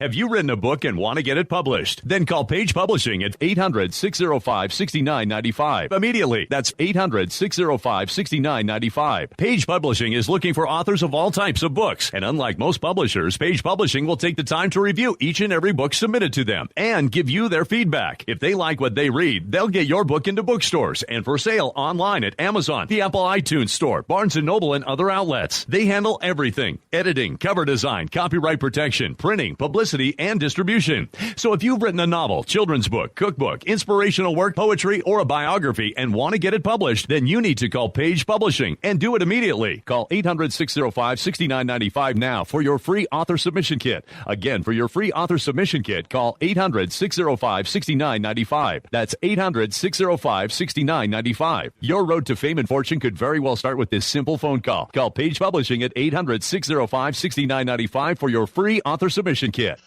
Have you written a book and want to get it published? Then call Page Publishing at 800-605-6995 immediately. That's 800-605-6995. Page Publishing is looking for authors of all types of books. And unlike most publishers, Page Publishing will take the time to review each and every book submitted to them and give you their feedback. If they like what they read, they'll get your book into bookstores and for sale online at Amazon, the Apple iTunes Store, Barnes & Noble, and other outlets. They handle everything: editing, cover design, copyright protection, printing, publicity, and distribution. So if you've written a novel, children's book, cookbook, inspirational work, poetry, or a biography and want to get it published, then you need to call Page Publishing and do it immediately. Call 800-605-6995 now for your free author submission kit. Again, for your free author submission kit, call 800-605-6995. That's 800-605-6995. Your road to fame and fortune could very well start with this simple phone call. Call Page Publishing at 800-605-6995 for your free author submission kit.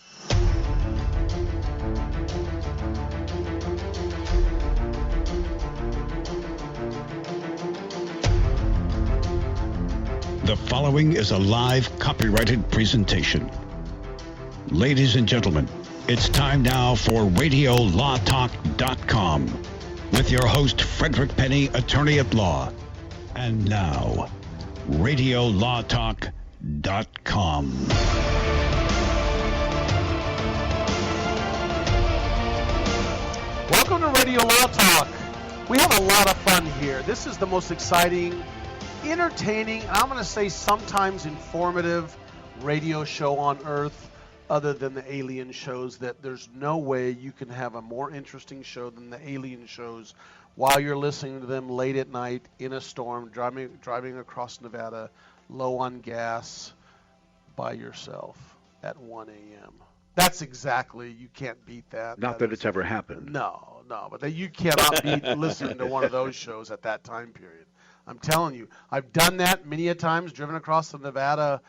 The following is a live copyrighted presentation. Ladies and gentlemen, it's time now for RadioLawTalk.com with your host, Frederick Penney, attorney at law. And now, RadioLawTalk.com. Welcome to Radio Law Talk. We have a lot of fun here. This is the most exciting, entertaining, I'm going to say sometimes informative radio show on Earth, other than the alien shows. That there's no way you can have a more interesting show than the alien shows while you're listening to them late at night in a storm, driving across Nevada, low on gas, by yourself at 1 a.m. That's exactly, you can't beat that. Not that it's ever happened. No, but you cannot beat listening to one of those shows at that time period. I'm telling you, I've done that many a times, driven across the Nevada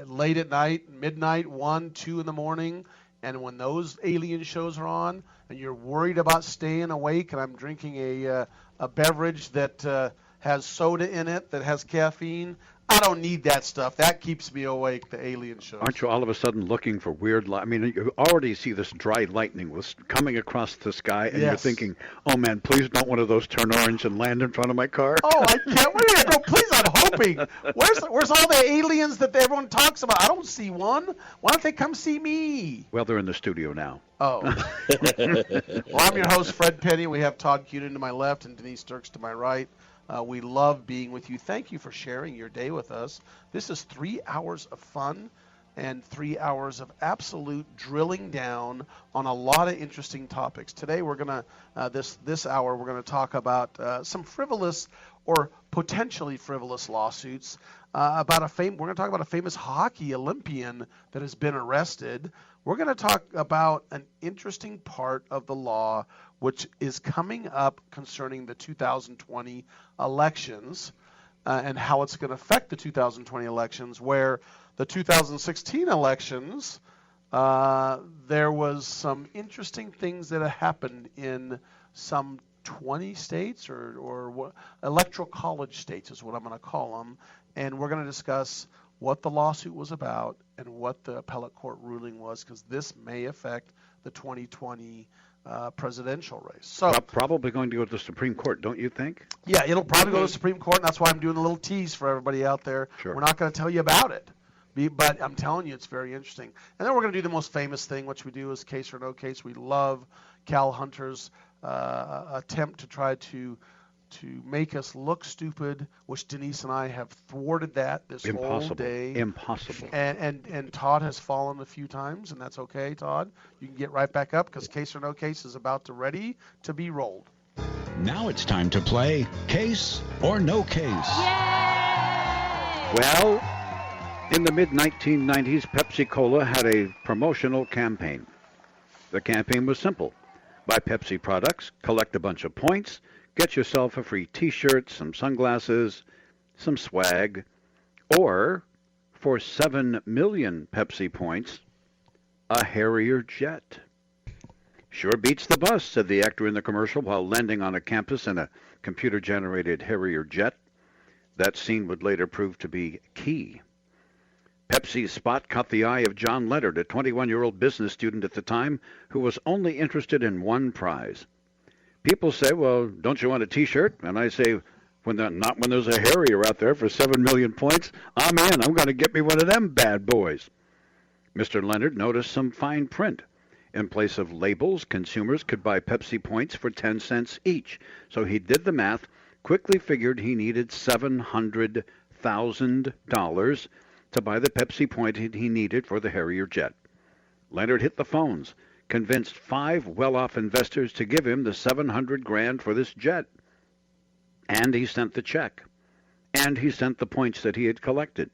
late at night, midnight, 1, 2 in the morning, and when those alien shows are on, and you're worried about staying awake, and I'm drinking a beverage that has soda in it, that has caffeine, I don't need that stuff. That keeps me awake, the alien shows. Aren't you all of a sudden looking for weird I mean, you already see this dry lightning coming across the sky, and you're thinking, oh, man, please don't one of those turn orange and land in front of my car. Oh, I can't wait. No, please, I'm hoping. Where's all the aliens that everyone talks about? I don't see one. Why don't they come see me? Well, they're in the studio now. Oh. Well, I'm your host, Fred Penney. We have Todd Cunin to my left and Denise Dirks to my right. We love being with you. Thank you for sharing your day with us. This is 3 hours of fun and 3 hours of absolute drilling down on a lot of interesting topics. Today we're going to, this hour, we're going to talk about some frivolous or potentially frivolous lawsuits. We're going to talk about a famous hockey Olympian that has been arrested. We're going to talk about an interesting part of the law which is coming up concerning the 2020 elections and how it's going to affect the 2020 elections, where the 2016 elections, there was some interesting things that have happened in some 20 states or electoral college states is what I'm going to call them, and we're going to discuss what the lawsuit was about and what the appellate court ruling was, because this may affect the 2020 presidential race. So probably going to go to the Supreme Court, don't you think? Yeah, it'll probably go to the Supreme Court, and that's why I'm doing a little tease for everybody out there. Sure. We're not going to tell you about it, but I'm telling you it's very interesting. And then we're going to do the most famous thing, which we do is case or no case. We love Cal Hunter's attempt to try to make us look stupid, which Denise and I have thwarted that this whole day. Impossible. And Todd has fallen a few times, and that's okay, Todd. You can get right back up because Case or No Case is ready to be rolled. Now it's time to play Case or No Case. Yay! Well, in the mid-1990s, Pepsi-Cola had a promotional campaign. The campaign was simple. Buy Pepsi products, collect a bunch of points, get yourself a free T-shirt, some sunglasses, some swag, or, for 7 million Pepsi points, a Harrier jet. Sure beats the bus, said the actor in the commercial while landing on a campus in a computer-generated Harrier jet. That scene would later prove to be key. Pepsi's spot caught the eye of John Leonard, a 21-year-old business student at the time who was only interested in one prize. People say, well, don't you want a T-shirt? And I say, not when there's a Harrier out there for 7 million points. I'm in. I'm going to get me one of them bad boys. Mr. Leonard noticed some fine print. In place of labels, consumers could buy Pepsi points for 10 cents each. So he did the math, quickly figured he needed $700,000 to buy the Pepsi point he needed for the Harrier jet. Leonard hit the phones, convinced 5 well-off investors to give him the $700,000 for this jet. And he sent the check. And he sent the points that he had collected.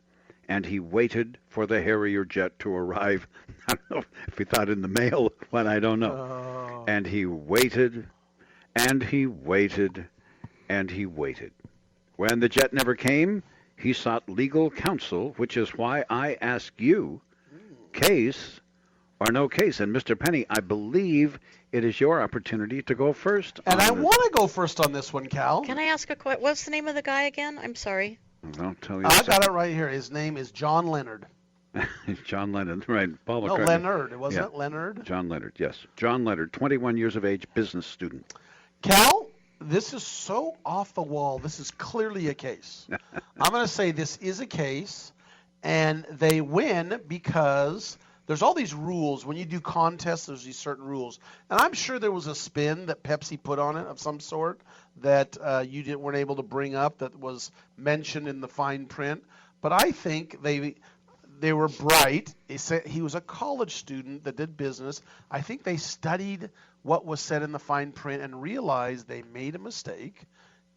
And he waited for the Harrier jet to arrive. I don't know if he thought in the mail, but I don't know. Oh. And he waited, and he waited, and he waited. When the jet never came, he sought legal counsel, which is why I ask you, case or no case? And Mr. Penney, I believe it is your opportunity to go first. And I want to go first on this one, Cal. Can I ask a question? What's the name of the guy again? I'm sorry. I'll tell you. I got it right here. His name is John Leonard. John Lennon, right? Paul No, McCartney. Leonard. Wasn't it Leonard? John Leonard, yes. John Leonard, 21 years of age, business student. Cal, this is so off the wall. This is clearly a case. I'm going to say this is a case, and they win because there's all these rules. When you do contests, there's these certain rules. And I'm sure there was a spin that Pepsi put on it of some sort that you weren't able to bring up that was mentioned in the fine print. But I think they were bright. He was a college student that did business. I think they studied what was said in the fine print and realized they made a mistake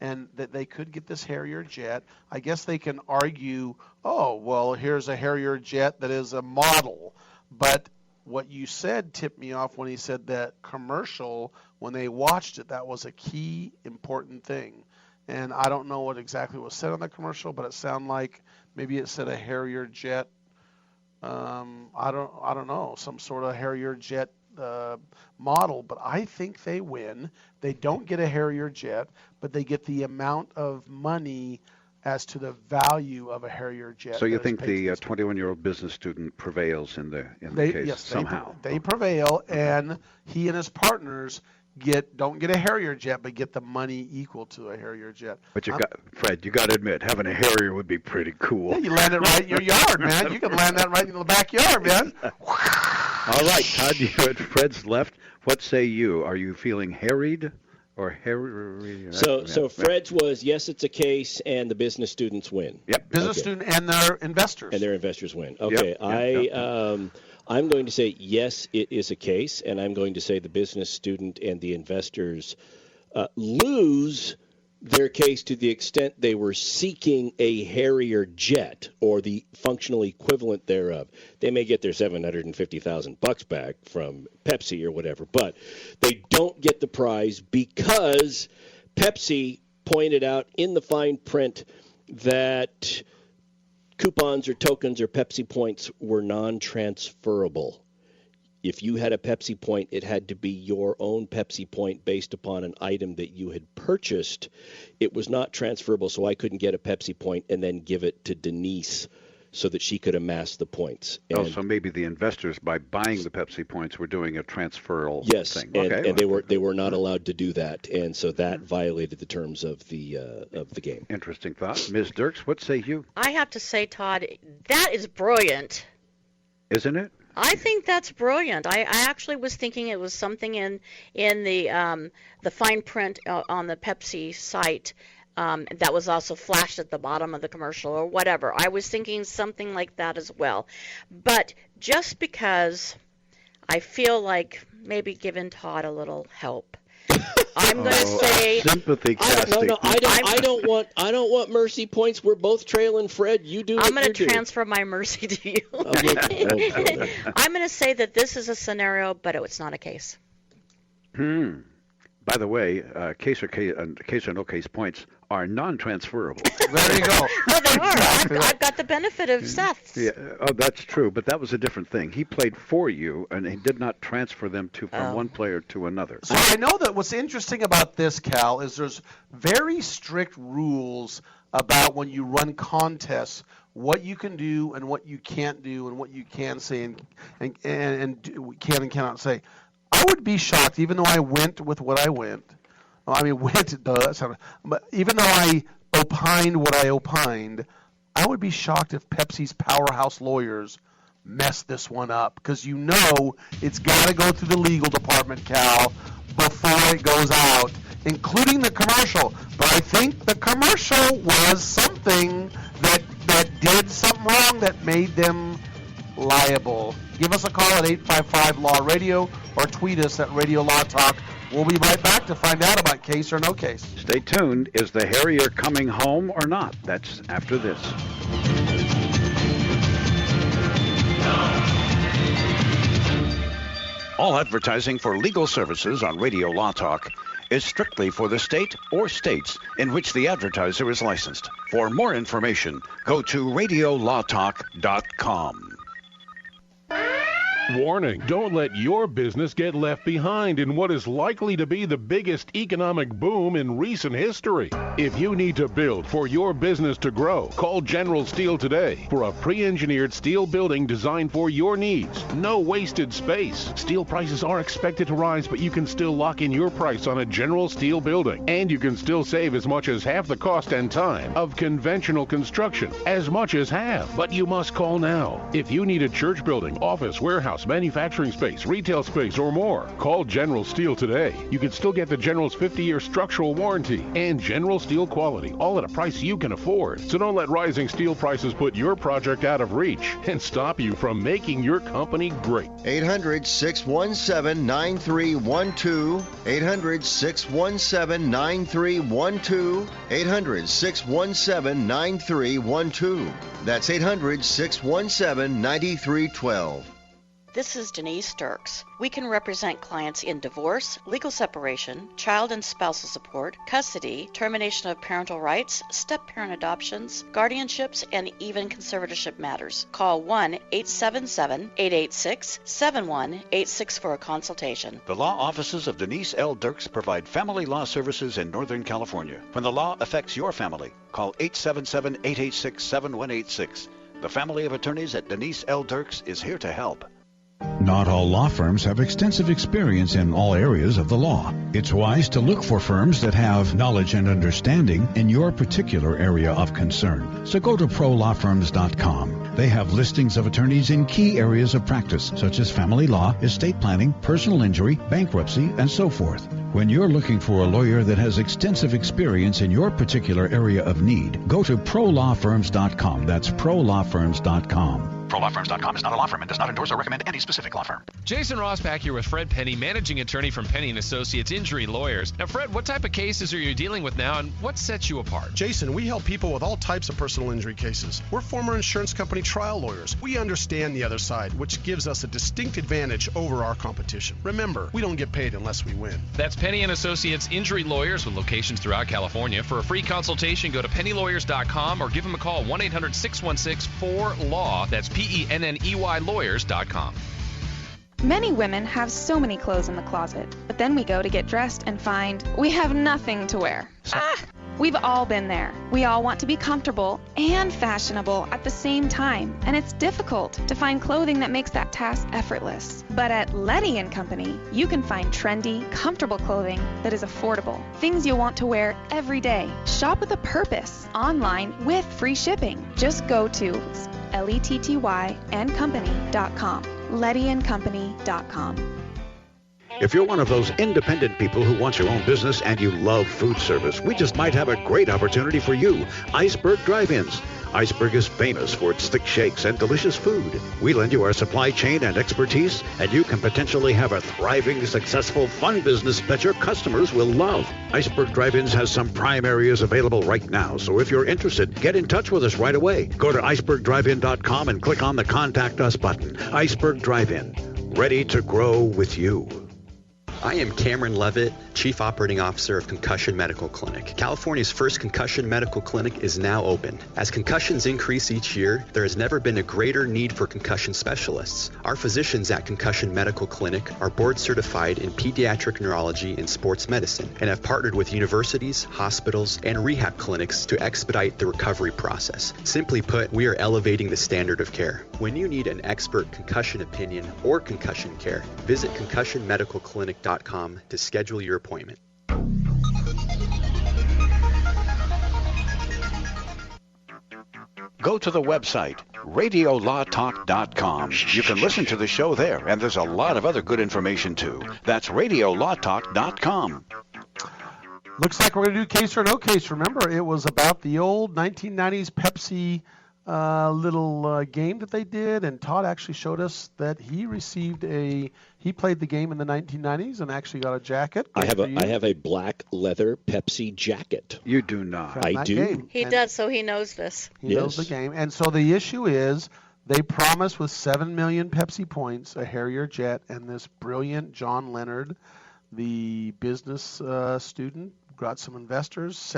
and that they could get this Harrier jet. I guess they can argue, oh, well, here's a Harrier jet that is a model. But what you said tipped me off when he said that commercial, when they watched it, that was a key important thing. And I don't know what exactly was said on the commercial, but it sounded like maybe it said a Harrier jet. I don't know, some sort of Harrier jet model, but I think they win. They don't get a Harrier jet, but they get the amount of money as to the value of a Harrier jet. So you think the 21-year-old business student prevails in the case yes, somehow? They prevail, and he and his partners don't get a Harrier jet, but get the money equal to a Harrier jet. But Fred, you got to admit, having a Harrier would be pretty cool. Yeah, you land it right in your yard, man. You can land that right in the backyard, man. All right, Todd, you're at Fred's left. What say you? Are you feeling harried or harried? So Fred's was, yes, it's a case, and the business students win. Yep. Business student and their investors. And their investors win. Okay, I'm going to say, yes, it is a case, and I'm going to say the business student and the investors lose their case to the extent they were seeking a Harrier jet or the functional equivalent thereof. They may get their $750,000 back from Pepsi or whatever, but they don't get the prize because Pepsi pointed out in the fine print that coupons or tokens or Pepsi points were non-transferable. If you had a Pepsi point, it had to be your own Pepsi point based upon an item that you had purchased. It was not transferable, so I couldn't get a Pepsi point and then give it to Denise so that she could amass the points. And so maybe the investors, by buying the Pepsi points, were doing a transferal thing. And they were not allowed to do that, and so that violated the terms of the game. Interesting thought. Ms. Dirks, what say you? I have to say, Todd, that is brilliant. Isn't it? I think that's brilliant. I actually was thinking it was something in the fine print on the Pepsi site that was also flashed at the bottom of the commercial or whatever. I was thinking something like that as well. But just because I feel like maybe giving Todd a little help, I'm going to say sympathy casting. I don't want mercy points. We're both trailing Fred. You do. I'm going to transfer my mercy to you. I'm going to say that this is a scenario, but it's not a case. By the way, case or no case points are non-transferable. There you go. Well, they are. Exactly right. I've got the benefit of Seth's. Yeah, oh, that's true, but that was a different thing. He played for you, and he did not transfer them from one player to another. So I know that what's interesting about this, Cal, is there's very strict rules about when you run contests, what you can do and what you can't do, and what you can say and can and cannot say. I would be shocked, even though I went with what I went. Well, I mean, but even though I opined what I opined, I would be shocked if Pepsi's powerhouse lawyers messed this one up, because you know it's got to go through the legal department, Cal, before it goes out, including the commercial. But I think the commercial was something that did something wrong that made them liable. Give us a call at 855-LAW-RADIO or tweet us at Radio Law Talk. We'll be right back to find out about case or no case. Stay tuned. Is the Harrier coming home or not? That's after this. All advertising for legal services on Radio Law Talk is strictly for the state or states in which the advertiser is licensed. For more information, go to radiolawtalk.com. Warning, don't let your business get left behind in what is likely to be the biggest economic boom in recent history. If you need to build for your business to grow, call General Steel today for a pre-engineered steel building designed for your needs. No wasted space. Steel prices are expected to rise, but you can still lock in your price on a General Steel building. And you can still save as much as half the cost and time of conventional construction. As much as half. But you must call now. If you need a church building, office, warehouse, manufacturing space, retail space, or more, call General Steel today. You can still get the General's 50-year structural warranty and General Steel quality, all at a price you can afford. So don't let rising steel prices put your project out of reach and stop you from making your company great. 800-617-9312. 800-617-9312. 800-617-9312. That's 800-617-9312. This is Denise Sturks. We can represent clients in divorce, legal separation, child and spousal support, custody, termination of parental rights, step-parent adoptions, guardianships, and even conservatorship matters. Call 1-877-886-7186 for a consultation. The law offices of Denise L. Dirks provide family law services in Northern California. When the law affects your family, call 877-886-7186. The family of attorneys at Denise L. Dirks is here to help. Not all law firms have extensive experience in all areas of the law. It's wise to look for firms that have knowledge and understanding in your particular area of concern. So go to prolawfirms.com. They have listings of attorneys in key areas of practice, such as family law, estate planning, personal injury, bankruptcy, and so forth. When you're looking for a lawyer that has extensive experience in your particular area of need, go to prolawfirms.com. That's prolawfirms.com. ProLawFirms.com is not a law firm and does not endorse or recommend any specific law firm. Jason Ross back here with Fred Penney, managing attorney from Penney & Associates Injury Lawyers. Now, Fred, what type of cases are you dealing with now, and what sets you apart? Jason, we help people with all types of personal injury cases. We're former insurance company trial lawyers. We understand the other side, which gives us a distinct advantage over our competition. Remember, we don't get paid unless we win. That's Penney & Associates Injury Lawyers with locations throughout California. For a free consultation, go to pennylawyers.com or give them a call, 1-800-616-4LAW. That's PENNEYLawyers.com. Many women have so many clothes in the closet, but then we go to get dressed and find we have nothing to wear. We've all been there. We all want to be comfortable and fashionable at the same time, and it's difficult to find clothing that makes that task effortless. But at Letty & Company, you can find trendy, comfortable clothing that is affordable. Things you'll want to wear every day. Shop with a purpose, online with free shipping. Just go to LETTYandcompany.com. LettyandCompany.com. If you're one of those independent people who want your own business and you love food service, we just might have a great opportunity for you. Iceberg Drive-Ins. Iceberg is famous for its thick shakes and delicious food. We lend you our supply chain and expertise, and you can potentially have a thriving, successful, fun business that your customers will love. Iceberg Drive-Ins has some prime areas available right now, so if you're interested, get in touch with us right away. Go to icebergdrivein.com and click on the Contact Us button. Iceberg Drive-In, ready to grow with you. I am Cameron Levitt, Chief Operating Officer of Concussion Medical Clinic. California's first concussion medical clinic is now open. As concussions increase each year, there has never been a greater need for concussion specialists. Our physicians at Concussion Medical Clinic are board certified in pediatric neurology and sports medicine and have partnered with universities, hospitals, and rehab clinics to expedite the recovery process. Simply put, we are elevating the standard of care. When you need an expert concussion opinion or concussion care, visit concussionmedicalclinic.com to schedule your appointment. Go to the website, radiolawtalk.com. You can listen to the show there, and there's a lot of other good information, too. That's radiolawtalk.com. Looks like we're going to do case or no case. Remember, it was about the old 1990s Pepsi little game that they did, and Todd actually showed us that he played the game in the 1990s and actually got a jacket. I have a black leather Pepsi jacket. You do not. I do. Game. He does, so he knows this. He knows the game. And so the issue is they promised with 7 million Pepsi points a Harrier jet, and this brilliant John Leonard, the business student, got some investors,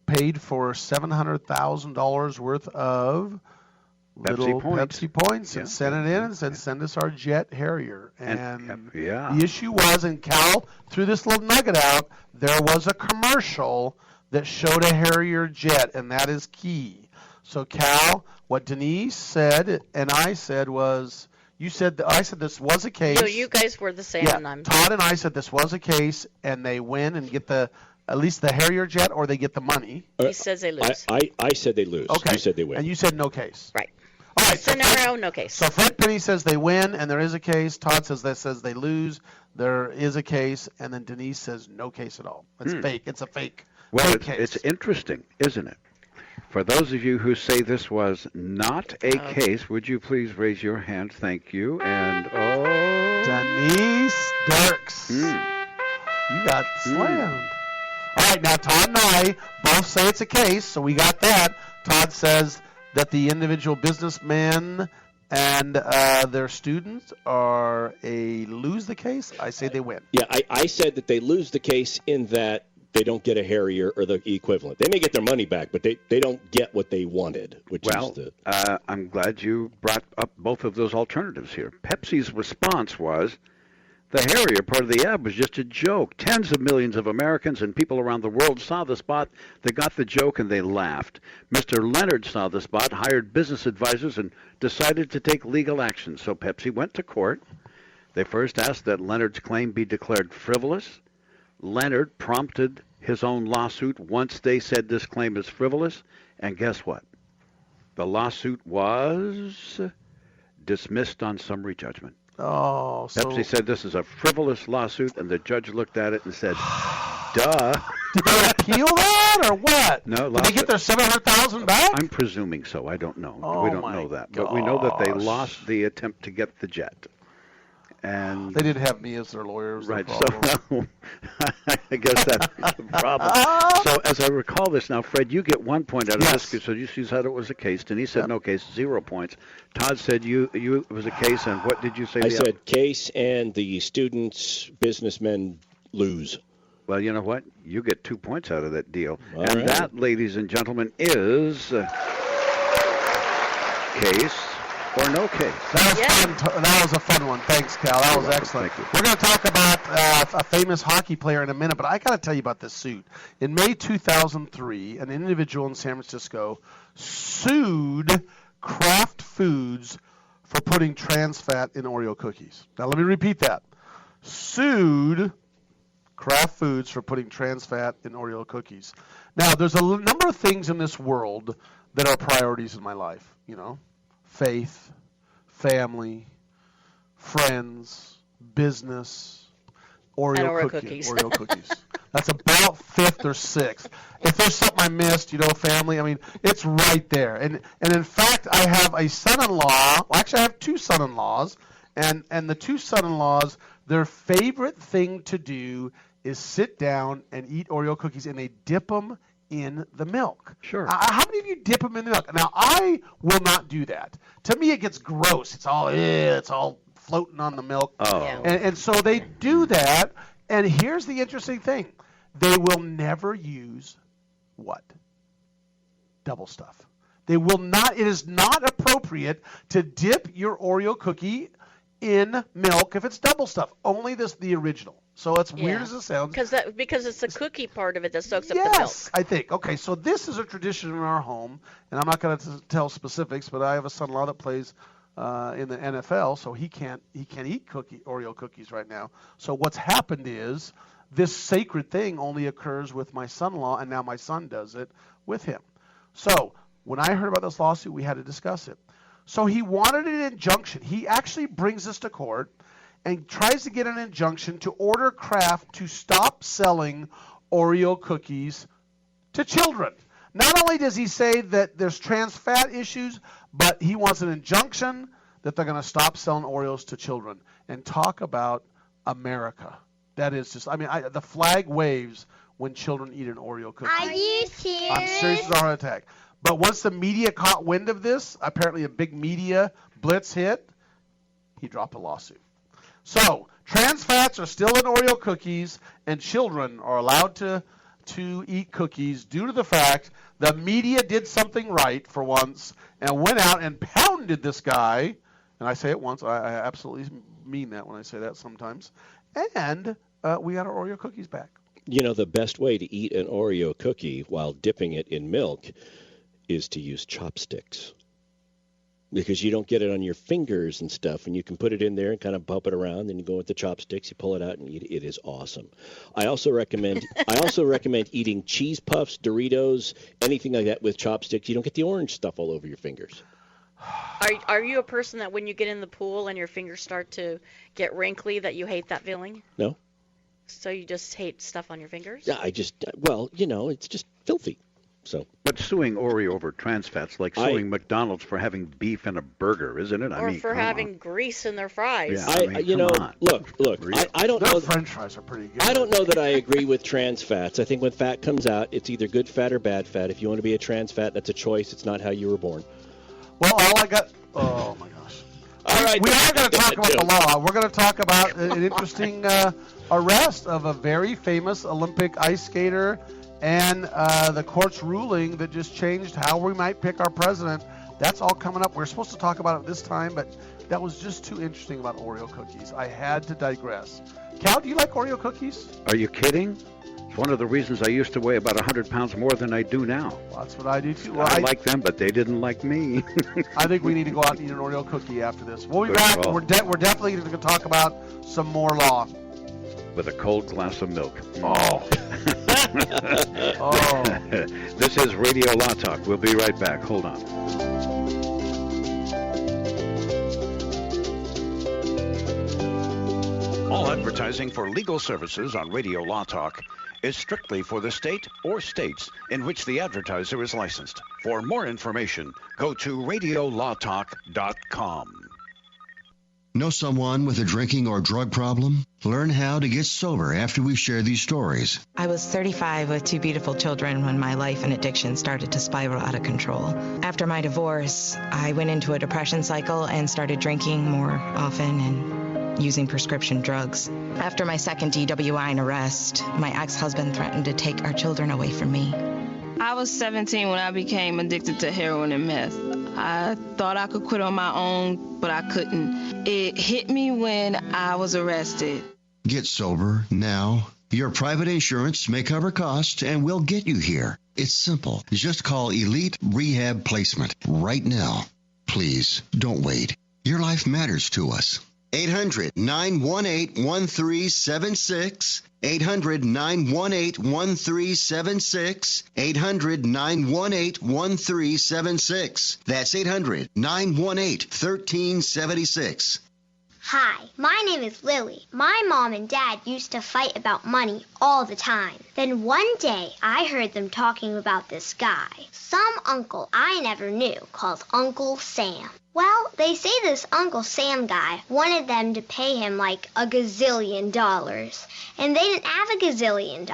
paid for $700,000 worth of little Pepsi points and sent it in and said, send us our jet Harrier. And the issue was, and Cal threw this little nugget out, there was a commercial that showed a Harrier jet, and that is key. So Cal, what Denise said and I said was, I said this was a case. No, you guys were the same. Yeah, and Todd and I said this was a case, and they win and get at least the Harrier jet, or they get the money. He says they lose. I said they lose. Okay. You said they win. And you said no case. Right. All right. Scenario, no case. So Fred Penney says they win, and there is a case. Todd says they lose. There is a case, and then Denise says no case at all. It's fake. It's a fake. Well, fake case. It's interesting, isn't it? For those of you who say this was not a case, would you please raise your hand? Thank you. And Denise Dirks. You got slammed. All right, now Todd and I both say it's a case, so we got that. Todd says that the individual businessmen and their students lose the case. I say they win. Yeah, I said that they lose the case in that they don't get a Harrier or the equivalent. They may get their money back, but they don't get what they wanted, I'm glad you brought up both of those alternatives here. Pepsi's response was, the Harrier part of the ad was just a joke. Tens of millions of Americans and people around the world saw the spot, they got the joke, and they laughed. Mr. Leonard saw the spot, hired business advisors, and decided to take legal action. So Pepsi went to court. They first asked that Leonard's claim be declared frivolous. Leonard prompted his own lawsuit once they said this claim is frivolous. And guess what? The lawsuit was dismissed on summary judgment. Oh, so Pepsi said this is a frivolous lawsuit, and the judge looked at it and said, duh. Did they appeal that, or what? No. Did they get their $700,000 back? I'm presuming so. I don't know. Oh, we don't know that. But we know that they lost the attempt to get the jet. And they didn't have me as their lawyer. Right. So I guess that's the problem. So as I recall this now, Fred, you get 1 point out of this. So you said it was a case. Denise said no case, 0 points. Todd said it was a case, and what did you say? I said case, and the students, businessmen lose. Well, you know what? You get 2 points out of that deal. That, ladies and gentlemen, is case or no case. That was a fun one. Thanks, Cal. That was excellent. Thank you. We're going to talk about a famous hockey player in a minute, but I got to tell you about this suit. In May 2003, an individual in San Francisco sued Kraft Foods for putting trans fat in Oreo cookies. Now, let me repeat that. Sued Kraft Foods for putting trans fat in Oreo cookies. Now, there's a number of things in this world that are priorities in my life, faith, family, friends, business, Oreo cookies. Oreo cookies. That's about 5th or 6th. If there's something I missed, family, it's right there. And in fact, I have a son-in-law. Well, actually, I have 2 son-in-laws. And the 2 son-in-laws, their favorite thing to do is sit down and eat Oreo cookies, and they dip them in the milk. Sure. How many of you dip them in the milk? Now, I will not do that. To me, it gets gross. It's all floating on the milk. Oh. And so they do that, And here's the interesting thing. They will never use what? Double stuff. They will not. It is not appropriate to dip your Oreo cookie in milk if it's double stuff. Only the original. So it's weird as it sounds. Because it's the cookie part of it that soaks up the milk. Yes, I think. Okay, so this is a tradition in our home, and I'm not going to tell specifics, but I have a son-in-law that plays in the NFL, so he can't eat Oreo cookies right now. So what's happened is this sacred thing only occurs with my son-in-law, and now my son does it with him. So when I heard about this lawsuit, we had to discuss it. So he wanted an injunction. He actually brings us to court and tries to get an injunction to order Kraft to stop selling Oreo cookies to children. Not only does he say that there's trans fat issues, but he wants an injunction that they're going to stop selling Oreos to children. And talk about America. That is just, the flag waves when children eat an Oreo cookie. Are you serious? I'm serious as a heart attack. But once the media caught wind of this, apparently a big media blitz hit, he dropped a lawsuit. So, trans fats are still in Oreo cookies, and children are allowed to eat cookies due to the fact the media did something right for once and went out and pounded this guy. And I say it once. I absolutely mean that when I say that sometimes. And we got our Oreo cookies back. You know, the best way to eat an Oreo cookie while dipping it in milk is to use chopsticks. Because you don't get it on your fingers and stuff, and you can put it in there and kind of bump it around, and you go with the chopsticks, you pull it out and eat it. It is awesome. I also recommend eating cheese puffs, Doritos, anything like that with chopsticks. You don't get the orange stuff all over your fingers. Are you a person that when you get in the pool and your fingers start to get wrinkly that you hate that feeling? No. So you just hate stuff on your fingers? Yeah, it's just filthy. So, but suing Oreo over trans fats like suing McDonald's for having beef in a burger, isn't it? Or for having grease in their fries. Yeah, look. I don't know. French fries are pretty good. I don't know that I agree with trans fats. I think when fat comes out, it's either good fat or bad fat. If you want to be a trans fat, that's a choice. It's not how you were born. Well, oh my gosh. All right, we are going to talk about the law. We're going to talk about an interesting arrest of a very famous Olympic ice skater. And the court's ruling that just changed how we might pick our president. That's all coming up. We're supposed to talk about it this time, but that was just too interesting about Oreo cookies. I had to digress. Cal, do you like Oreo cookies? Are you kidding? It's one of the reasons I used to weigh about 100 pounds more than I do now. Well, that's what I do, too. Well, I like them, but they didn't like me. I think we need to go out and eat an Oreo cookie after this. We'll be back. We're definitely going to talk about some more law. With a cold glass of milk. Oh. This is Radio Law Talk. We'll be right back. Hold on. All advertising for legal services on Radio Law Talk is strictly for the state or states in which the advertiser is licensed. For more information, go to radiolawtalk.com. Know someone with a drinking or drug problem? Learn how to get sober after we share these stories. I was 35 with 2 beautiful children when my life and addiction started to spiral out of control. After my divorce, I went into a depression cycle and started drinking more often and using prescription drugs. After my second DWI and arrest, my ex-husband threatened to take our children away from me. I was 17 when I became addicted to heroin and meth. I thought I could quit on my own, but I couldn't. It hit me when I was arrested. Get sober now. Your private insurance may cover costs and we'll get you here. It's simple. Just call Elite Rehab Placement right now. Please, don't wait. Your life matters to us. 800-918-1376. 800-918-1376. 800-918-1376. That's 800-918-1376. Hi, my name is Lily. My mom and dad used to fight about money all the time. Then one day, I heard them talking about this guy, some uncle I never knew, called Uncle Sam. Well, they say this Uncle Sam guy wanted them to pay him like $1 gazillion, and they didn't have $1 gazillion.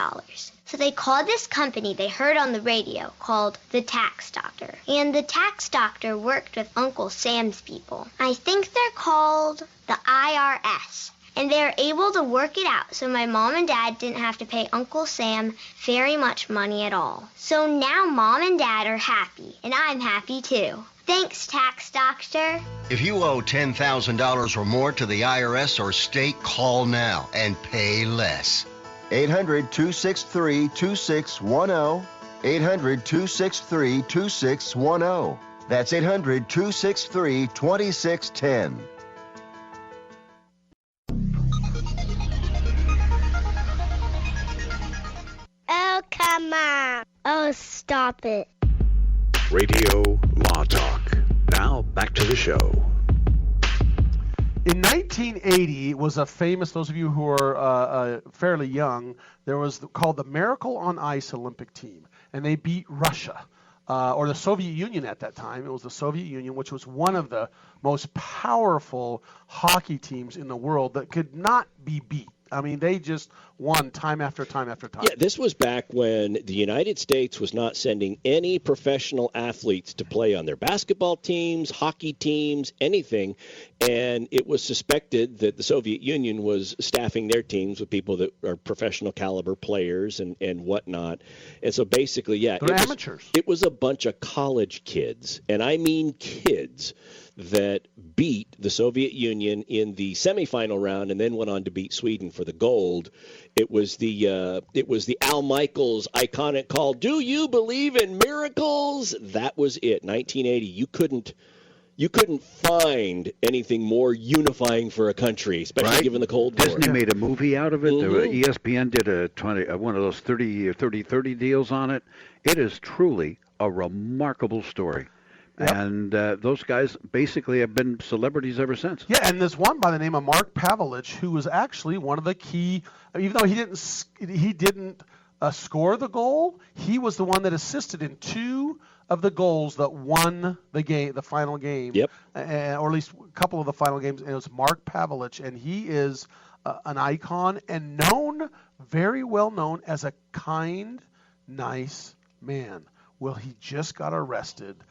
So they called this company they heard on the radio called the Tax Doctor. And the Tax Doctor worked with Uncle Sam's people. I think they're called the IRS. and they were able to work it out so my mom and dad didn't have to pay Uncle Sam very much money at all. So now Mom and Dad are happy, and I'm happy too. Thanks, Tax Doctor. If you owe $10,000 or more to the IRS or state, call now and pay less. 800-263-2610. 800-263-2610. That's 800-263-2610. Oh, come on. Oh, stop it. Radio Law Talk. Now, back to the show. In 1980 was a famous, those of you who are fairly young, there was called the Miracle on Ice Olympic team, and they beat Russia, or the Soviet Union at that time. It was the Soviet Union, which was one of the most powerful hockey teams in the world that could not be beat. I mean, they just won time after time after time. Yeah, this was back when the United States was not sending any professional athletes to play on their basketball teams, hockey teams, anything. And it was suspected that the Soviet Union was staffing their teams with people that are professional caliber players and whatnot. And so basically, yeah, they're amateurs. It was a bunch of college kids, and I mean kids, that beat the Soviet Union in the semifinal round and then went on to beat Sweden for the gold. It was the Al Michaels iconic call, "Do you believe in miracles?" That was it. 1980. You couldn't find anything more unifying for a country, especially given the Cold War. Disney made a movie out of it. ESPN did one of those 30 deals on it. It is truly a remarkable story. Yep. And those guys basically have been celebrities ever since. Yeah, and there's one by the name of Mark Pavelich who was actually one of the key. Even though he didn't score the goal, he was the one that assisted in two of the goals that won the game, the final game. Yep. Or at least a couple of the final games. And it was Mark Pavelich, and he is an icon and very well known as a kind, nice man. Well, he just got arrested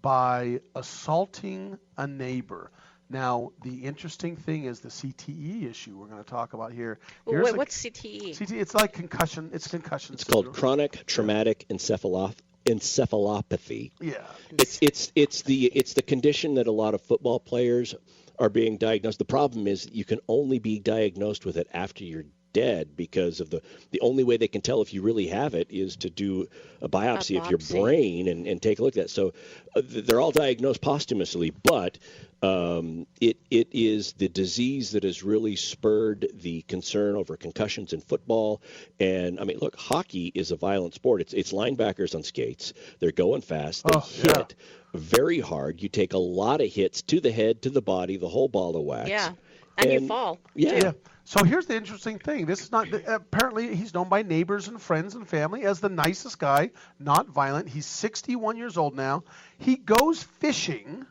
by assaulting a neighbor. Now, the interesting thing is the CTE issue we're going to talk about here. Wait, what's CTE? CTE, it's like concussion. It's concussion. It's called chronic traumatic encephalopathy. Yeah. It's the condition that a lot of football players are being diagnosed. The problem is you can only be diagnosed with it after you're dead, because of the only way they can tell if you really have it is to do a biopsy of your brain and take a look at that. So they're all diagnosed posthumously, but it is the disease that has really spurred the concern over concussions in football. And I mean, look, hockey is a violent sport. It's linebackers on skates. They're going fast. They hit very hard. You take a lot of hits to the head, to the body, the whole ball of wax. Yeah, and you fall. Yeah. So here's the interesting thing. This is not apparently he's known by neighbors and friends and family as the nicest guy, not violent. He's 61 years old now. He goes fishing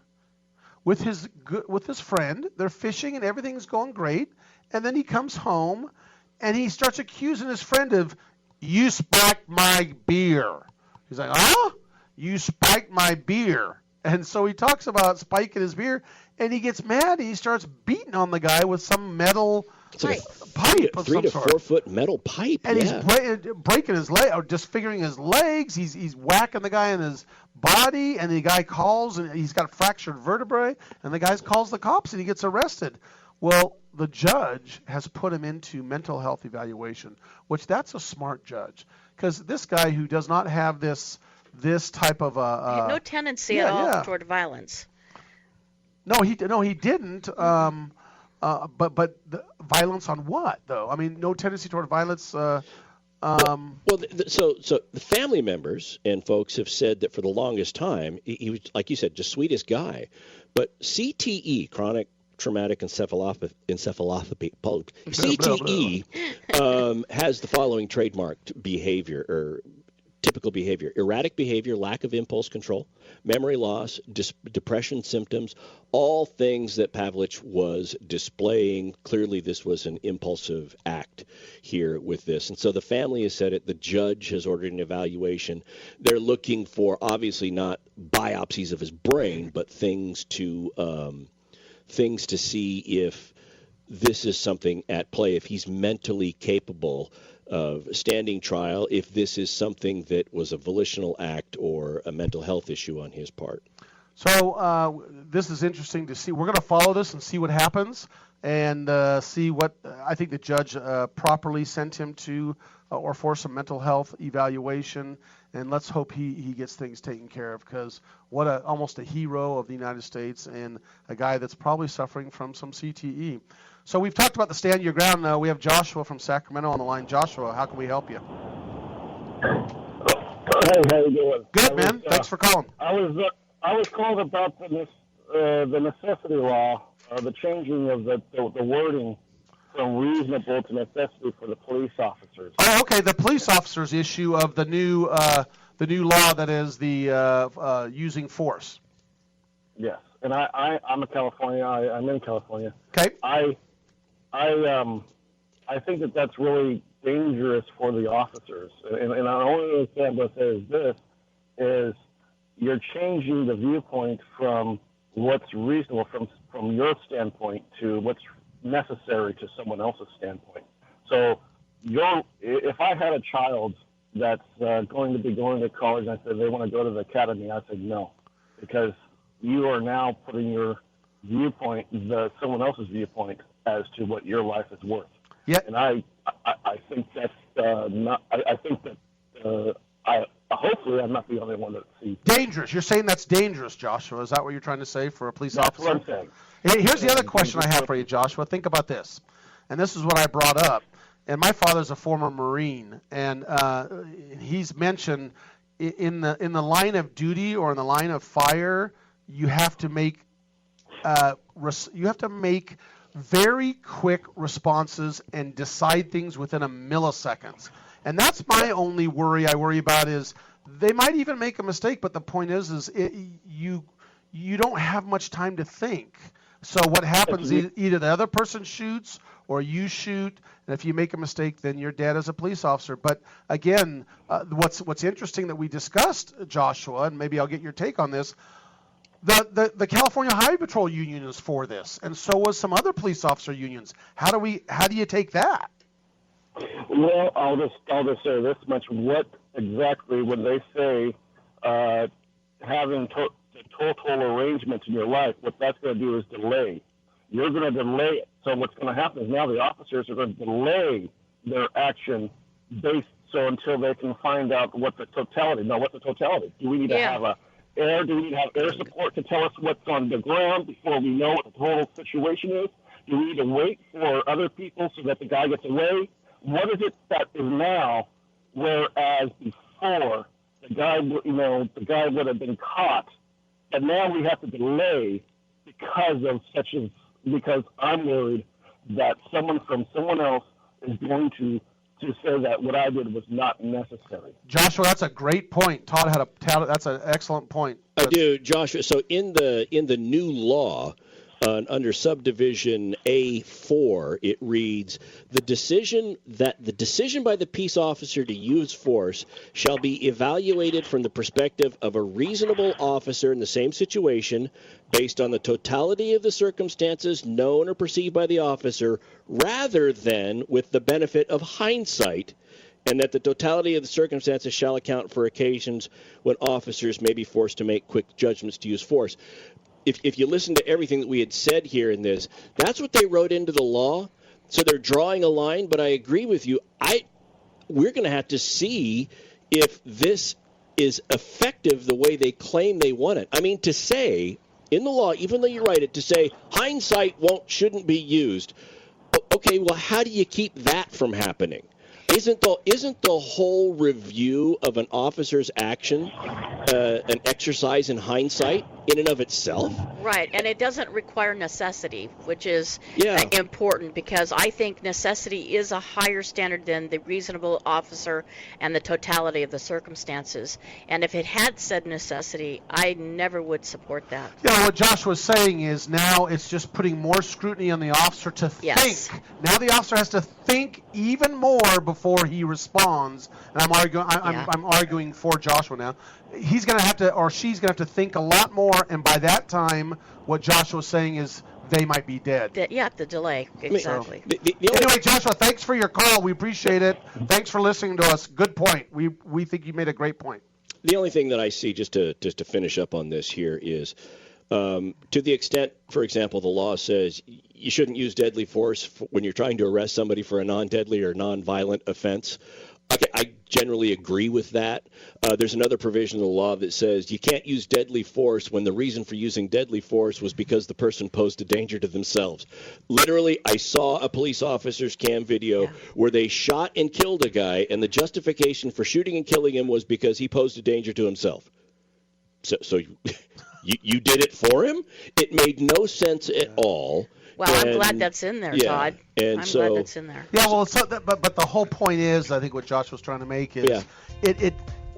with his friend. They're fishing and everything's going great. And then he comes home and he starts accusing his friend of, "You spiked my beer." He's like, "Huh? You spiked my beer." And so he talks about spiking his beer, and he gets mad. He starts beating on the guy with some metal pipe of 3 some to sort. 4 foot metal pipe. And he's breaking his leg, or disfiguring his legs. He's whacking the guy in his body, and the guy calls, and he's got fractured vertebrae, and the guy calls the cops, and he gets arrested. Well, the judge has put him into mental health evaluation, which that's a smart judge, because this guy who does not have this type of no tendency at all toward violence. No, he didn't. But the violence on what though? I mean, no tendency toward violence. So the family members and folks have said that for the longest time he was, like you said, just sweetest guy. But CTE, chronic traumatic encephalopathy, CTE, has the following trademarked behavior or typical behavior: erratic behavior, lack of impulse control, memory loss, depression symptoms, all things that Pavelich was displaying. Clearly, this was an impulsive act here with this. And so the family has said it. The judge has ordered an evaluation. They're looking for, obviously, not biopsies of his brain, but things to see if this is something at play, if he's mentally capable of standing trial, if this is something that was a volitional act or a mental health issue on his part. So this is interesting to see. We're going to follow this and see what happens, and see what I think the judge properly sent him to, or for some mental health evaluation. And let's hope he gets things taken care of, because what almost a hero of the United States, and a guy that's probably suffering from some CTE. So we've talked about the stand your ground. Now we have Joshua from Sacramento on the line. Joshua, how can we help you? Hey, how you doing? Good, man. Thanks for calling. I was called about the necessity law, the changing of the wording from reasonable to necessity for the police officers. Oh, okay. The police officers issue of the new law that is the using force. Yes, and I'm a California. I'm in California. Okay. I think that's really dangerous for the officers, and I only understand what says this is you're changing the viewpoint from what's reasonable from your standpoint to what's necessary to someone else's standpoint. So if I had a child that's going to be going to college and I said they want to go to the academy, I said no, because you are now putting your viewpoint, someone else's viewpoint, as to what your life is worth. Yeah. And I think that's not. I think that hopefully I'm not the only one that sees dangerous. You're saying that's dangerous, Joshua. Is that what you're trying to say for a police officer? That's what I'm saying. Here's the other question I have for you, Joshua. Think about this, and this is what I brought up. And my father's a former Marine, and he's mentioned in the line of duty or in the line of fire, you have to make very quick responses and decide things within a millisecond. And that's my only worry. I worry about is they might even make a mistake, but the point is you don't have much time to think. So what happens, either the other person shoots or you shoot, and if you make a mistake, then you're dead as a police officer. But again, what's interesting that we discussed, Joshua, and maybe I'll get your take on this, the California Highway Patrol Union is for this, and so was some other police officer unions. How do you take that? Well, I'll just say this much: what exactly when they say having total arrangements in your life, what that's going to do is delay. You're going to delay it. So what's going to happen is now the officers are going to delay their action until they can find out what the totality. Now, what's the totality? Do we need to have do we need to have air support to tell us what's on the ground before we know what the total situation is? Do we need to wait for other people so that the guy gets away? What is it that is now, whereas before the guy would have been caught, but now we have to delay because I'm worried that someone from someone else is going to say that what I did was not necessary. Joshua, that's a great point. Todd that's an excellent point. I do, Joshua. So in the new law, under subdivision A4, it reads, the decision by the peace officer to use force shall be evaluated from the perspective of a reasonable officer in the same situation based on the totality of the circumstances known or perceived by the officer rather than with the benefit of hindsight, and that the totality of the circumstances shall account for occasions when officers may be forced to make quick judgments to use force. If you listen to everything that we had said here in this, that's what they wrote into the law. So they're drawing a line, but I agree with you. We're going to have to see if this is effective the way they claim they want it. I mean, to say in the law, even though you write it, to say hindsight shouldn't be used. Okay, well, how do you keep that from happening? Isn't the whole review of an officer's action an exercise in hindsight in and of itself? Right, and it doesn't require necessity, which is important, because I think necessity is a higher standard than the reasonable officer and the totality of the circumstances. And if it had said necessity, I never would support that. Yeah, what Josh was saying is now it's just putting more scrutiny on the officer to think. Now the officer has to think even more before he responds. And I'm arguing for Joshua now. He's going to have to, or she's going to have to think a lot more, and by that time, what Joshua was saying is they might be dead. The delay, exactly. Anyway, Joshua, thanks for your call. We appreciate it. Thanks for listening to us. Good point. We think you made a great point. The only thing that I see, just to finish up on this here, is to the extent, for example, the law says you shouldn't use deadly force when you're trying to arrest somebody for a non-deadly or non-violent offense. I generally agree with that. There's another provision of the law that says you can't use deadly force when the reason for using deadly force was because the person posed a danger to themselves. Literally, I saw a police officer's cam video where they shot and killed a guy, and the justification for shooting and killing him was because he posed a danger to himself. So you did it for him? It made no sense at all. Well, I'm glad that's in there, Todd. I'm glad that's in there. Yeah, well, but the whole point is, I think what Josh was trying to make is,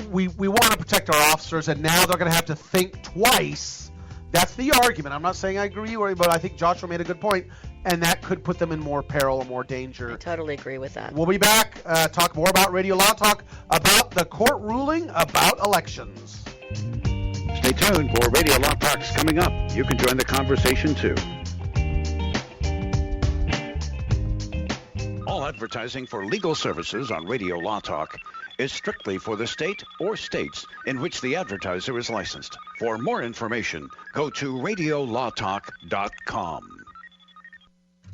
we want to protect our officers, and now they're going to have to think twice. That's the argument. I'm not saying I agree, but I think Joshua made a good point, and that could put them in more peril or more danger. I totally agree with that. We'll be back, talk more about Radio Law Talk, about the court ruling about elections. Stay tuned for Radio Law Talks coming up. You can join the conversation too. All advertising for legal services on Radio Law Talk is strictly for the state or states in which the advertiser is licensed. For more information, go to radiolawtalk.com.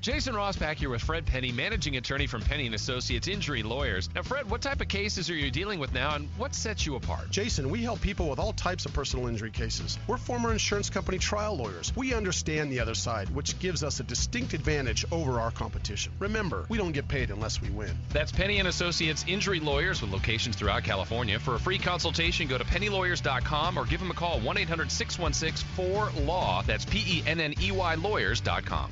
Jason Rosbach here with Fred Penney, managing attorney from Penney & Associates Injury Lawyers. Now, Fred, what type of cases are you dealing with now, and what sets you apart? Jason, we help people with all types of personal injury cases. We're former insurance company trial lawyers. We understand the other side, which gives us a distinct advantage over our competition. Remember, we don't get paid unless we win. That's Penney & Associates Injury Lawyers with locations throughout California. For a free consultation, go to pennylawyers.com or give them a call, 1-800-616-4LAW. That's PENNEY lawyers.com.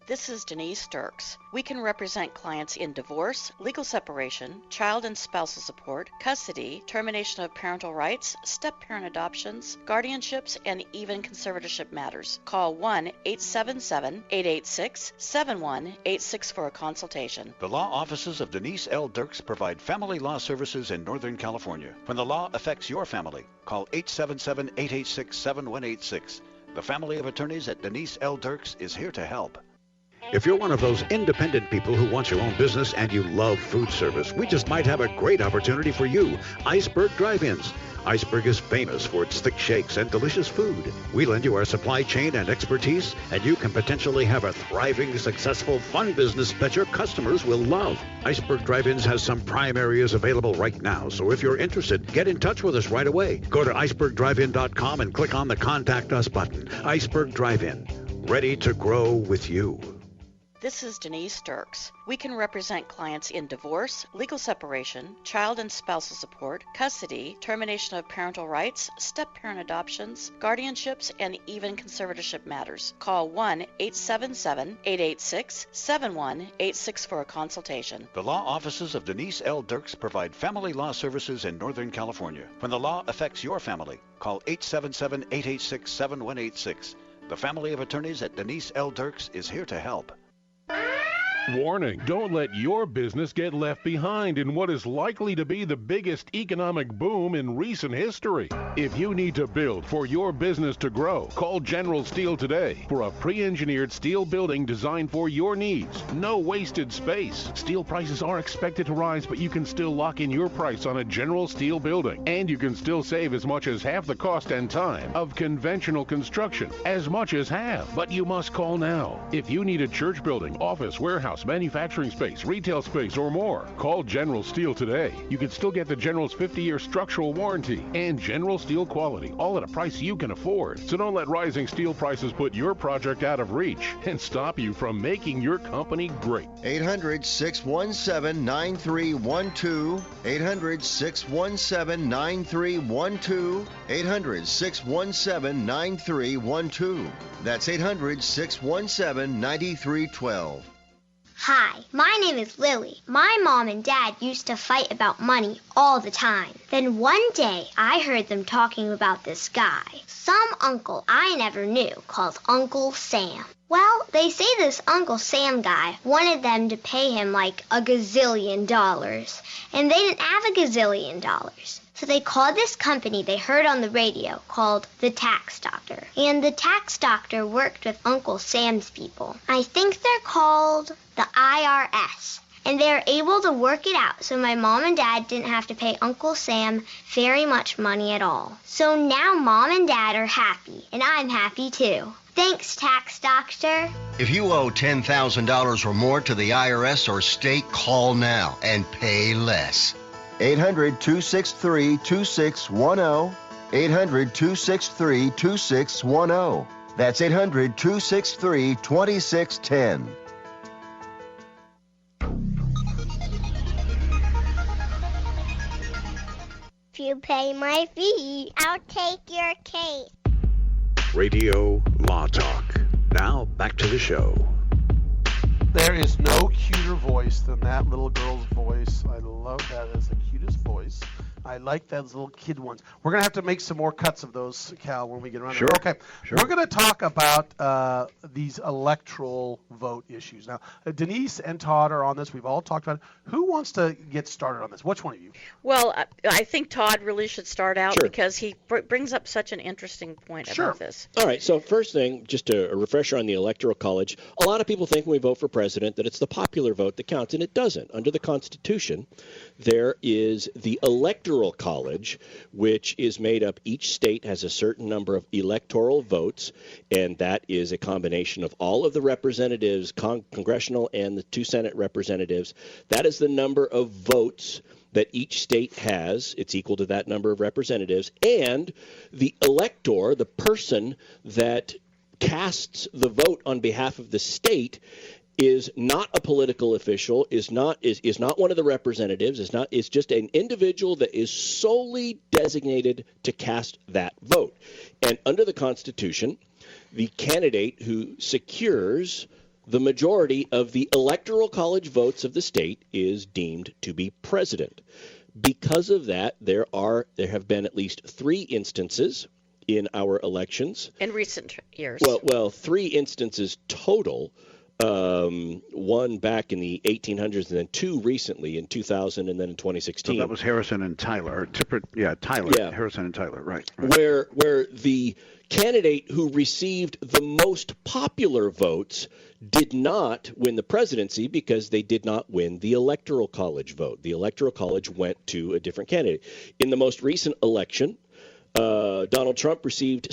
This is Denise Dirks. We can represent clients in divorce, legal separation, child and spousal support, custody, termination of parental rights, step-parent adoptions, guardianships, and even conservatorship matters. Call 1-877-886-7186 for a consultation. The law offices of Denise L. Dirks provide family law services in Northern California. When the law affects your family, call 877-886-7186. The family of attorneys at Denise L. Dirks is here to help. If you're one of those independent people who wants your own business and you love food service, we just might have a great opportunity for you. Iceberg Drive-Ins. Iceberg is famous for its thick shakes and delicious food. We lend you our supply chain and expertise, and you can potentially have a thriving, successful, fun business that your customers will love. Iceberg Drive-Ins has some prime areas available right now, so if you're interested, get in touch with us right away. Go to icebergdrivein.com and click on the Contact Us button. Iceberg Drive-In, ready to grow with you. This is Denise Dirks. We can represent clients in divorce, legal separation, child and spousal support, custody, termination of parental rights, step-parent adoptions, guardianships, and even conservatorship matters. Call 1-877-886-7186 for a consultation. The law offices of Denise L. Dirks provide family law services in Northern California. When the law affects your family, call 877-886-7186. The family of attorneys at Denise L. Dirks is here to help. Warning, don't let your business get left behind in what is likely to be the biggest economic boom in recent history. If you need to build for your business to grow, call General Steel today for a pre-engineered steel building designed for your needs. No wasted space. Steel prices are expected to rise, but you can still lock in your price on a General Steel building. And you can still save as much as half the cost and time of conventional construction. As much as half. But you must call now. If you need a church building, office, warehouse, manufacturing space, retail space, or more, call General Steel today. You can still get the General's 50-year structural warranty and General Steel quality, all at a price you can afford. So don't let rising steel prices put your project out of reach and stop you from making your company great. 800-617-9312. 800-617-9312. 800-617-9312. That's 800-617-9312. Hi, my name is Lily. My mom and dad used to fight about money all the time. Then one day, I heard them talking about this guy, some uncle I never knew, called Uncle Sam. Well, they say this Uncle Sam guy wanted them to pay him like $1 gazillion, and they didn't have $1 gazillion. So they called this company they heard on the radio called the Tax Doctor. And the Tax Doctor worked with Uncle Sam's people. I think they're called the IRS. And they were able to work it out so my mom and dad didn't have to pay Uncle Sam very much money at all. So now Mom and Dad are happy, and I'm happy too. Thanks, Tax Doctor. If you owe $10,000 or more to the IRS or state, call now and pay less. 800-263-2610. 800-263-2610. That's 800-263-2610. If you pay my fee, I'll take your case. Radio Law Talk. Now back to the show. There is no cuter voice than that little girl's voice. I love that as the cutest voice. I like those little kid ones. We're going to have to make some more cuts of those, Cal, when we get around to it. Okay, sure. We're going to talk about these electoral vote issues. Now, Denise and Todd are on this. We've all talked about it. Who wants to get started on this? Which one of you? Well, I think Todd really should start out because he brings up such an interesting point about this. All right, so first thing, just a refresher on the Electoral College. A lot of people think when we vote for president that it's the popular vote that counts, and it doesn't. Under the Constitution, there is the Electoral College, which is made up, each state has a certain number of electoral votes, and that is a combination of all of the representatives, congressional and the 2 Senate representatives. That is the number of votes that each state has. It's equal to that number of representatives. And the elector, the person that casts the vote on behalf of the state, is not a political official, is not one of the representatives, is just an individual that is solely designated to cast that vote. And under the Constitution, the candidate who secures the majority of the Electoral College votes of the state is deemed to be president. Because of that, there have been at least 3 instances in our elections. In recent years. Well, 3 instances total. One back in the 1800s, and then 2 recently in 2000, and then in 2016. So that was Harrison and Tyler. Harrison and Tyler, right. Where the candidate who received the most popular votes did not win the presidency because they did not win the Electoral College vote. The Electoral College went to a different candidate. In the most recent election, Donald Trump received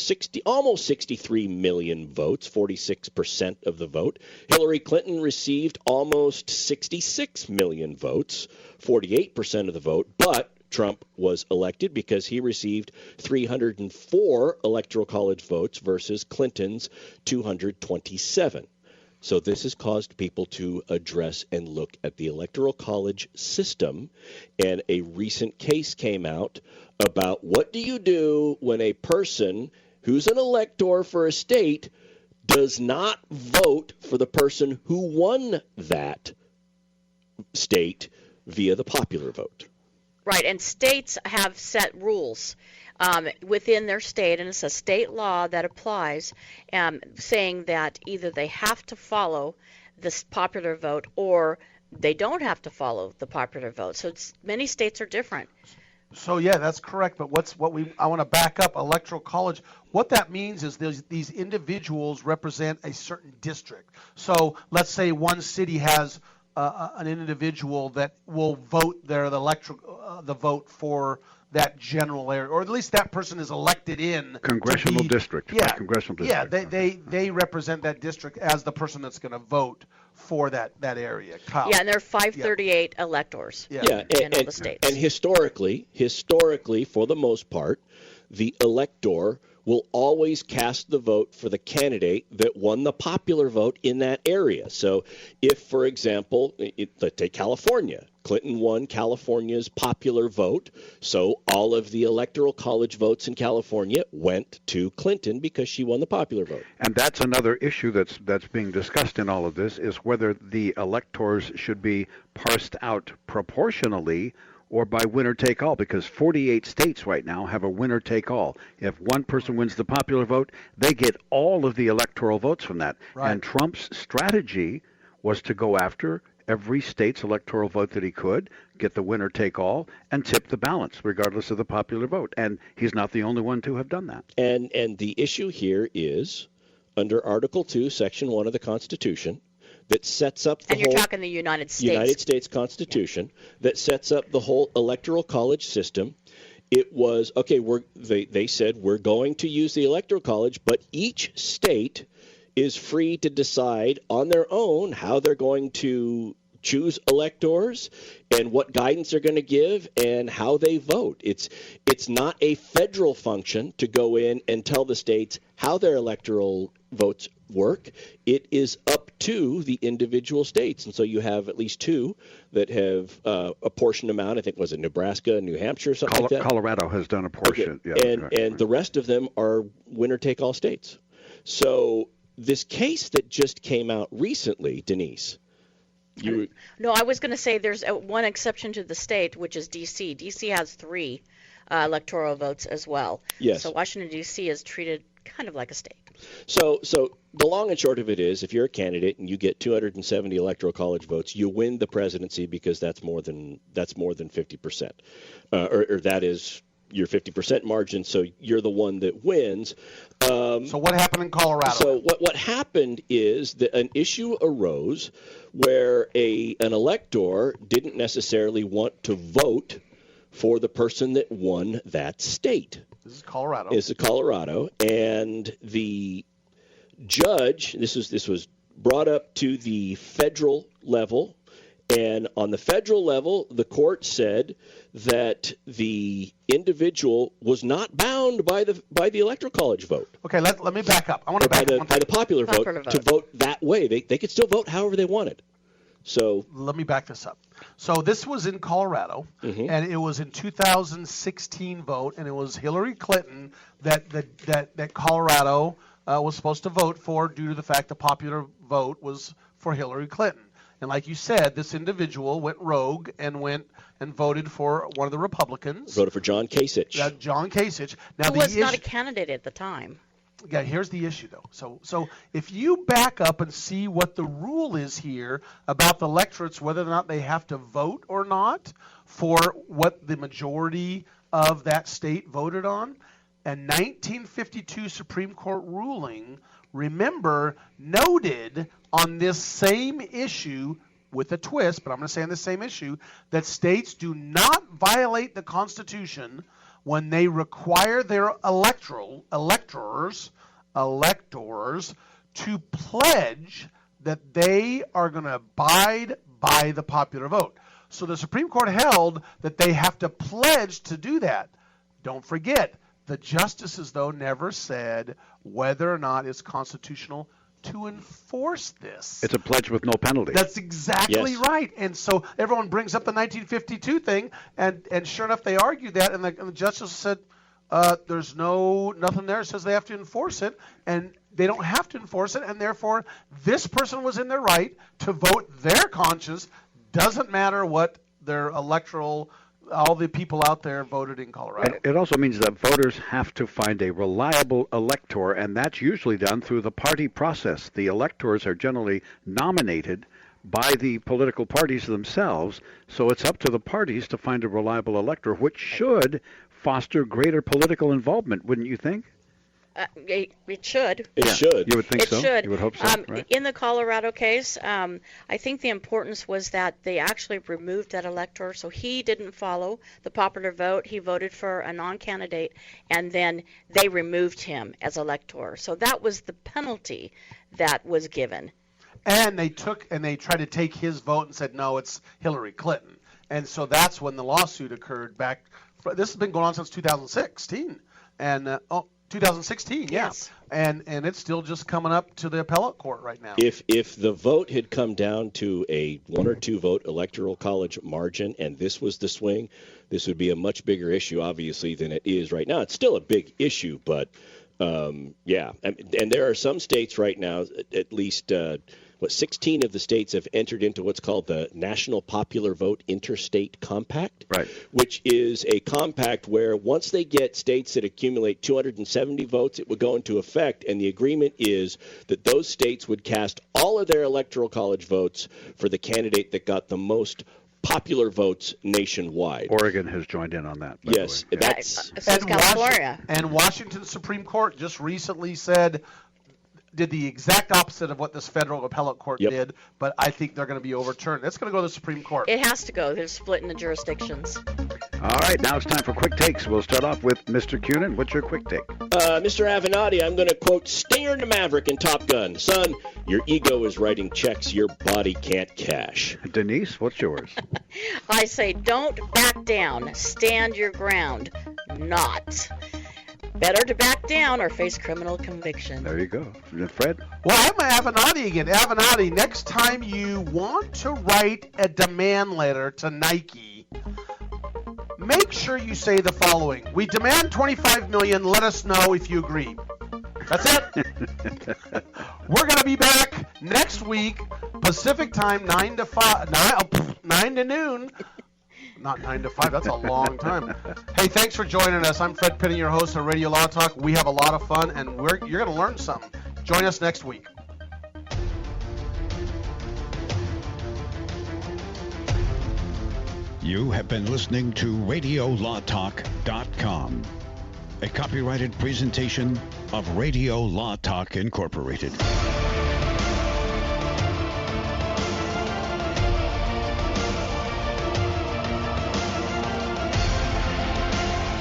almost 63 million votes, 46% of the vote. Hillary Clinton received almost 66 million votes, 48% of the vote. But Trump was elected because he received 304 Electoral College votes versus Clinton's 227. So this has caused people to address and look at the Electoral College system, and a recent case came out about what do you do when a person who's an elector for a state does not vote for the person who won that state via the popular vote. Right, and states have set rules within their state, and it's a state law that applies, saying that either they have to follow this popular vote or they don't have to follow the popular vote. So many states are different. So yeah, that's correct. But I want to back up Electoral College. What that means is these individuals represent a certain district. So let's say one city has an individual that will vote the vote for that general area, or at least that person is elected in congressional district. Yeah, congressional district. Yeah, they represent that district as the person that's going to vote for that area. Kyle. Yeah, and there are 538 electors. In all the states. And historically, for the most part, the elector will always cast the vote for the candidate that won the popular vote in that area. So if, for example, let's take California. Clinton won California's popular vote, so all of the Electoral College votes in California went to Clinton because she won the popular vote. And that's another issue that's being discussed in all of this, is whether the electors should be parsed out proportionally or by winner-take-all, because 48 states right now have a winner-take-all. If one person wins the popular vote, they get all of the electoral votes from that. Right. And Trump's strategy was to go after every state's electoral vote that he could, get the winner take all, and tip the balance, regardless of the popular vote. And he's not the only one to have done that. And the issue here is, under Article 2, Section 1 of the Constitution, that sets up the and you're talking the United States Constitution, that sets up the whole electoral college system. It was, okay, they said we're going to use the electoral college, but each state is free to decide on their own how they're going to choose electors and what guidance they're going to give and how they vote. It's not a federal function to go in and tell the states how their electoral votes work. It is up to the individual states. And so you have at least two that have a portion amount. I think, was it Nebraska and New Hampshire, something like that? Colorado has done a portion. Okay. And the rest of them are winner-take-all states. So this case that just came out recently, Denise, No, I was going to say there's one exception to the state, which is D.C. D.C. has 3 electoral votes as well. Yes. So Washington, D.C. is treated kind of like a state. So the long and short of it is, if you're a candidate and you get 270 electoral college votes, you win the presidency because that's more than 50%, or that is your 50% margin. So you're the one that wins. So what happened in Colorado? So what happened is that an issue arose where an elector didn't necessarily want to vote for the person that won that state. This is Colorado. This is Colorado, and the judge, this was brought up to the federal level, and on the federal level, the court said that the individual was not bound by the electoral college vote. Okay, let me back up. I want to back up by the popular vote to vote that way. They could still vote however they wanted. So let me back this up. So this was in Colorado, and it was in 2016 vote, and it was Hillary Clinton that Colorado was supposed to vote for due to the fact the popular vote was for Hillary Clinton. And like you said, this individual went rogue and went and voted for one of the Republicans. Voted for John Kasich. John Kasich. Now, who was not a candidate at the time. Yeah, here's the issue, though. So if you back up and see what the rule is here about the electorates, whether or not they have to vote or not for what the majority of that state voted on, a 1952 Supreme Court ruling, remember, noted on this same issue with a twist, but I'm going to say on the same issue, that states do not violate the Constitution when they require their electors to pledge that they are going to abide by the popular vote. So the Supreme Court held that they have to pledge to do that. Don't forget, the justices, though, never said whether or not it's constitutional to enforce this. It's a pledge with no penalty. That's exactly right. And so everyone brings up the 1952 thing, and sure enough, they argued that, and the justice said there's nothing there that says they have to enforce it, and they don't have to enforce it, and therefore this person was in their right to vote their conscience. Doesn't matter what their electoral, all the people out there voted in Colorado. It also means that voters have to find a reliable elector, and that's usually done through the party process. The electors are generally nominated by the political parties themselves, so it's up to the parties to find a reliable elector, which should foster greater political involvement, wouldn't you think? It should. It should. You would think so? It should. You would hope so, right? In the Colorado case, I think the importance was that they actually removed that elector, so he didn't follow the popular vote. He voted for a non-candidate, and then they removed him as elector. So that was the penalty that was given. And they tried to take his vote and said, no, it's Hillary Clinton. And so that's when the lawsuit occurred back. This has been going on since 2016. And 2016, yes. And it's still just coming up to the appellate court right now. If the vote had come down to a 1 or 2 vote electoral college margin and this was the swing, this would be a much bigger issue, obviously, than it is right now. It's still a big issue, but yeah. And there are some states right now, at least 16 of the states have entered into what's called the National Popular Vote Interstate Compact, right, which is a compact where once they get states that accumulate 270 votes, it would go into effect, and the agreement is that those states would cast all of their electoral college votes for the candidate that got the most popular votes nationwide. Oregon has joined in on that. Yes, that's and California. And Washington Supreme Court just recently did the exact opposite of what this federal appellate court did, but I think they're going to be overturned. It's going to go to the Supreme Court. It has to go. They're splitting the jurisdictions. All right, now it's time for quick takes. We'll start off with Mr. Cunin. What's your quick take? Mr. Avenatti, I'm going to quote Stinger the Maverick in Top Gun. Son, your ego is writing checks your body can't cash. Denise, what's yours? I say don't back down. Stand your ground. Not. Better to back down or face criminal conviction. There you go. Fred? Well, I'm Avenatti again. Avenatti, next time you want to write a demand letter to Nike, make sure you say the following. We demand $25 million. Let us know if you agree. That's it. We're going to be back next week, Pacific time, 9 to noon. Not 9 to 5. That's a long time. Hey, thanks for joining us. I'm Fred Penney, your host of Radio Law Talk. We have a lot of fun, and you're going to learn something. Join us next week. You have been listening to RadioLawTalk.com, a copyrighted presentation of Radio Law Talk Incorporated.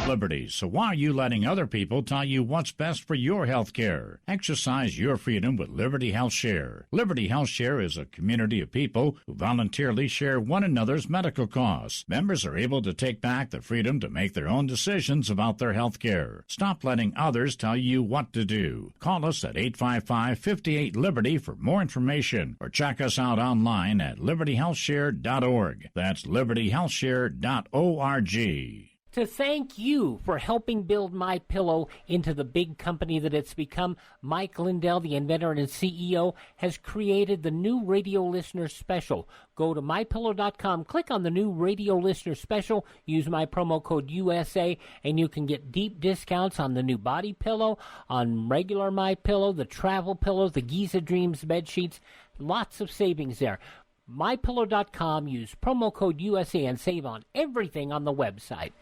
Liberty. So why are you letting other people tell you what's best for your health care? Exercise your freedom with Liberty Health Share. Liberty Health Share is a community of people who voluntarily share one another's medical costs. Members are able to take back the freedom to make their own decisions about their health care. Stop letting others tell you what to do. Call us at 855-58-LIBERTY for more information, or check us out online at libertyhealthshare.org. That's libertyhealthshare.org. To thank you for helping build MyPillow into the big company that it's become, Mike Lindell, the inventor and CEO, has created the new radio listener special. Go to MyPillow.com, click on the new radio listener special, use my promo code USA, and you can get deep discounts on the new body pillow, on regular MyPillow, the travel pillows, the Giza Dreams bed sheets. Lots of savings there. MyPillow.com, use promo code USA and save on everything on the website.